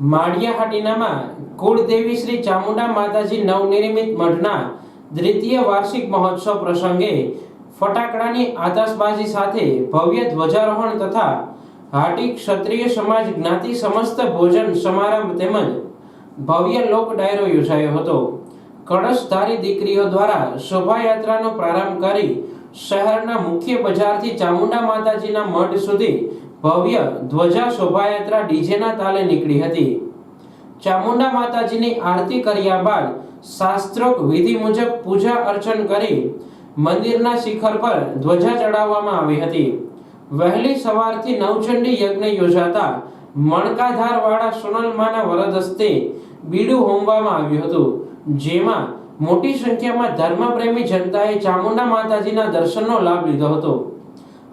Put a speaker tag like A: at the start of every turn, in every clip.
A: માળિયાહાટીનામાં કુળદેવી શ્રી ચામુંડા માતાજી નવનિર્મિત મઠના દ્વિતીય વાર્ષિક મહોત્સવ પ્રસંગે ફટાકડાની આતશબાજી સાથે ભવ્ય ધ્વજારોહણ તથા હાટી ક્ષત્રિય સમાજ જ્ઞાતિ સમસ્ત ભોજન સમારંભ તેમજ ભવ્ય લોક ડાયરો યોજાયો હતો। કળશધારી દીકરીઓ દ્વારા શોભાયાત્રાનો પ્રારંભ કરી શહેરના મુખ્ય બજારથી ચામુંડા માતાજીના મઠ સુધી ભવ્ય ધ્વજા શોભાયાત્રા ડીજેના તાલે નીકળી હતી। ચામુંડા માતાજીની આરતી કર્યા બાદ શાસ્ત્રોક્ત વિધિ મુજબ પૂજા અર્ચન કરી મંદિરના શિખર પર ધ્વજા ચડાવવામાં આવી હતી। વહેલી સવારથી નવચંડી યજ્ઞ યોજાતા મણકાધારવાળા સોનલમાના વરદ હસ્તે બીડું હોમવામાં આવ્યું હતું, જેમાં મોટી સંખ્યામાં ધર્મપ્રેમી જનતાએ ચામુંડા માતાજીના દર્શનનો લાભ લીધો હતો।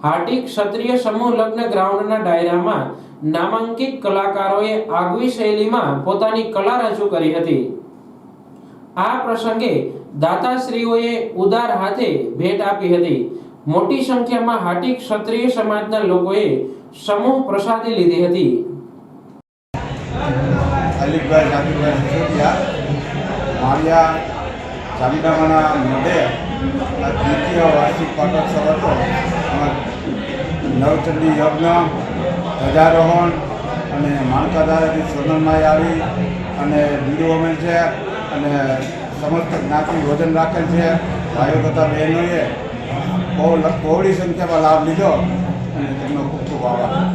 A: હાટી ક્ષત્રિય સમૂહ લગ્ન ગ્રાઉન્ડના ડાયરામાં નામાંકિત કલાકારોએ આગવી શૈલીમાં પોતાની કલા રજૂ કરી હતી। આ પ્રસંગે દાતાશ્રીઓએ ઉદાર હાથે ભેટ આપી હતી। મોટી સંખ્યામાં હાટી ક્ષત્રિય સમાજના લોકોએ સમૂહ પ્રસાદી લીધી હતી।
B: અલીભાઈ જાતિભાઈ સિસોદિયા માળિયા ચામુંડામાના મઢે આ દ્વિતીય વાર્ષિક પાટોત્સવ હતો। નવચંડી યજ્ઞ, ધ્વજારોહણ અને માણકાધારેથી સોનલમાઈ આવી અને બીડું હોમેલ છે અને સમસ્ત જ્ઞાતિ ભોજન રાખેલ છે। ભાઈઓ તથા બહેનોએ બહુ બહોળી સંખ્યામાં લાભ લીધો અને તેમનો ખૂબ ખૂબ આભાર।